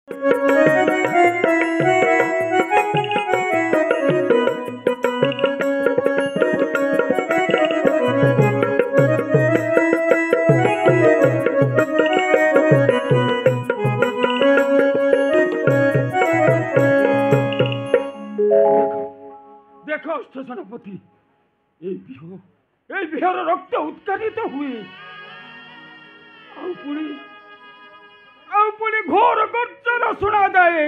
देखो सेनापति बिहार रक्त उत्कारित हुए पुणी घोर गर्जन शुणा जाए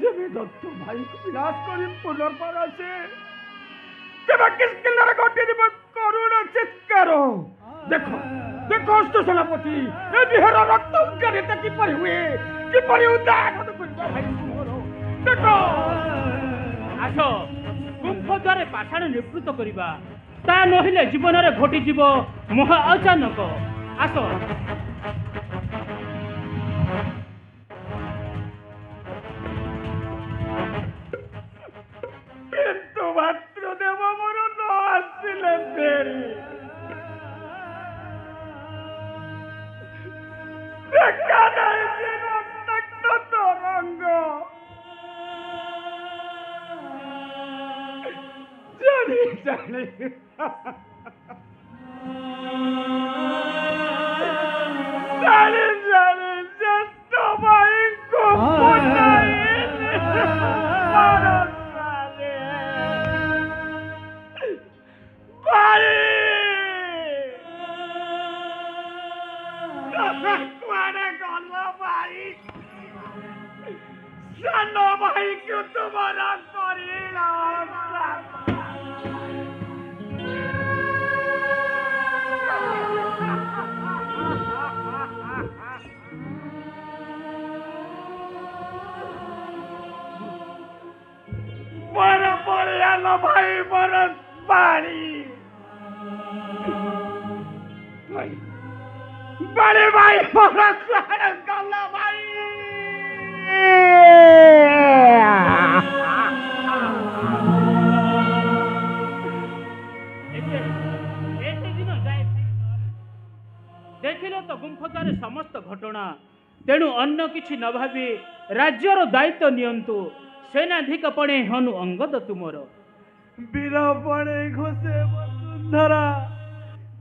जब दत्त भाई को विनाश कर पुनर्बार आसे तेबे किसकिंदर घटी जीव करुण चित्कार देखो देखो सेनापति बिहार रक्त उत्कारित किपर हुए किपर उद्धार भाई देखो आस गुंफ द्वारे पाषाण निवृत्त करवा ता नहिले जीवन रे घटी जीव महा अचानक आस किंतु भातृदेव मोर न आसिले फेरी देखा नहीं रक्त तरंग जानी जानी जानी जानी जस्ट भाई को भाई क्यों तुम्हारा भाई बरस पानी बड़े भाई बरस गला भाई देखिले तो गुंफद्वारे समस्त घटना तेणु अन्य किछि न भाबी राज्यर दायित्व नियंतु सेनाधिकपणे हनु अंगद तुमर वीरपणे घोषे वसुंधरा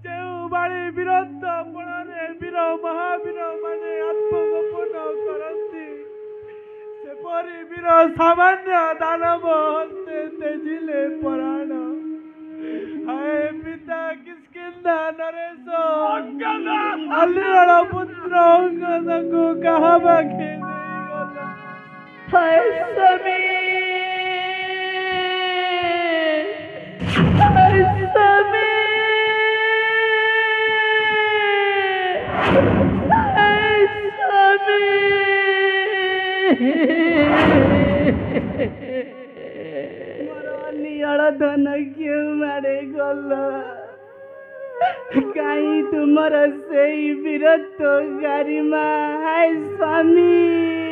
जो बाणी वीरत्वपणे वीर महावीर माने आत्मगोपन करती सेपरी वीर सामान्य दानव हस्ते तेजिले प्राण हाय पिता किष्किंधा नरेश अल्लीर पुत्र अंगद को कहा बाखे देगला हाय स्वामी धन क्यों मारे गल कहीं तुमर से वीरत्व गारिमा हाय स्वामी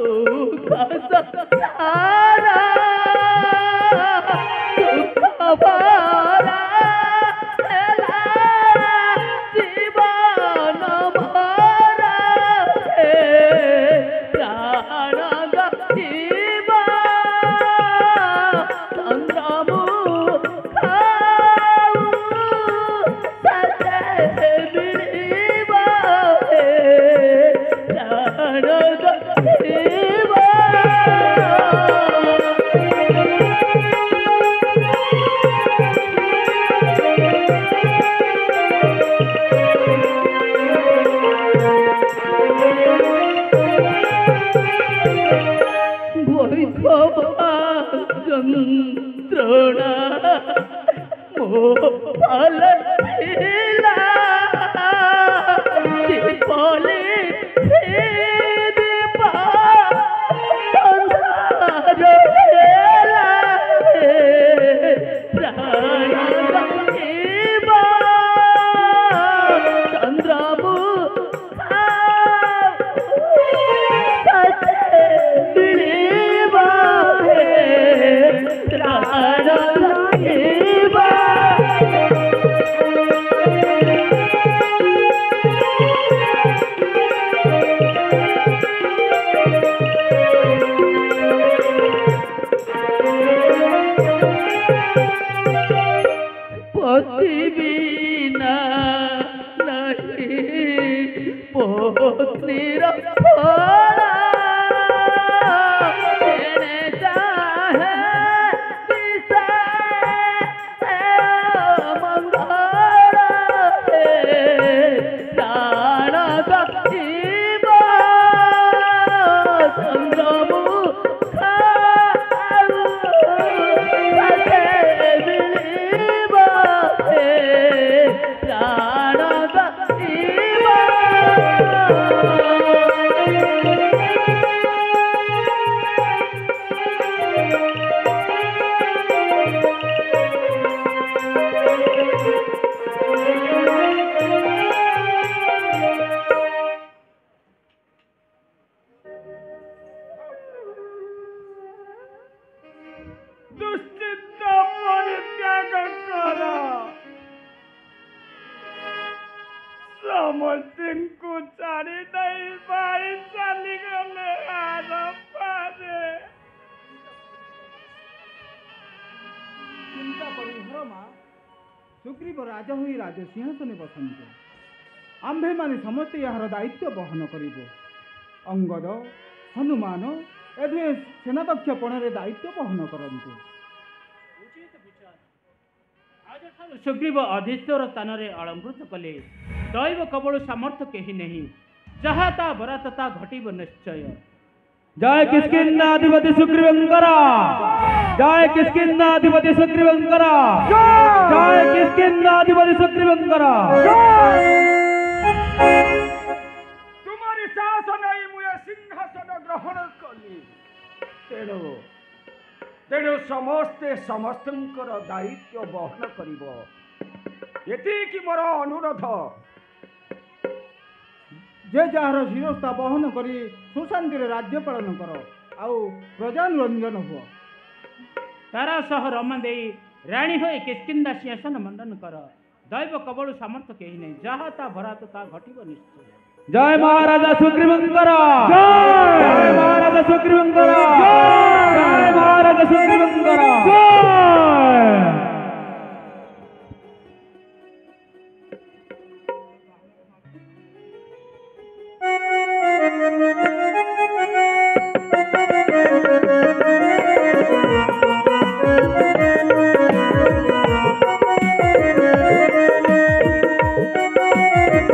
सुख संसारा सुख भरा हेला जीवन भरा हे प्राण गतिबा चंद्रमुखा सते बिड़िबा हे प्राण गतिबा যন্ত্রণা মোফল ছিলা বলে দিবা সংসার হেলা প্রাণ গতিবা চন্দ্রমুখা সতে বিড়িবা হে প্রাণ গতিবা पति बिना नहीं पत्नीर फला तेने चाहे दिशा मंगल प्राण गतिबा चंद्रमुखा सते बिड़िबा हे प्राण गतिबा दुश्चिंता परित्याग कर समस्तीଙ୍କୁ ଛାଡ଼ି ଦେଇ ଭାଇ ଚାଲିଗଲେ ଆରମ୍ଭରେ। ଚିନ୍ତା କରି ମା ସୁଗ୍ରୀବ ରାଜା ହୋଇ ରାଜ ସିଂହାସନେ ବସନ୍ତୁ। ଆମ୍ଭେମାନେ ସମସ୍ତେ ଏହାର ଦାୟିତ୍ୱ ବହନ କରିବୁ। ଅଙ୍ଗଦ ହନୁମାନ ଏବେ ସେନାଧ୍ୟକ୍ଷପଣରେ ଦାୟିତ୍ୱ ବହନ କରନ୍ତୁ। ଆଜଠାରୁ ସୁଗ୍ରୀବ ଅଧିଷ୍ଠର ସ୍ଥାନରେ ଅଳଙ୍କୃତ କଲେ। ଦୈବ କବଳ ସାମର୍ଥ୍ୟ କେହି ନାହିଁ। ଯାହା ତା ବରାତ ତା ଘଟିବ ନିଶ୍ଚୟ। जय किष्किन्धाधिपति सुग्रीवंकर जय किष्किन्धाधिपति सुग्रीवंकर जय किष्किन्धाधिपति सुग्रीवंकर। तुम्हारी शासन ही मुझे सिंहासन ग्रहण कली तेणु तेणु समस्ते समस्तंकर दायित्व बहन करिब एतिकी मोर अनुरोध। जे जार शिरस्था बहन करी सुशांति राज्य पालन कर आउ प्रजानुरंजन हुआ। तारा सह रमा दे राणी हो किष्किन्धा सिंहासन मंडन कर। दैव कबल सामर्थ्य केही नहीं। जहाँ ता भरात ता घटिब निश्चय। जय महाराजा सुग्रीवंकर जय महाराजा सुग्रीवंकर।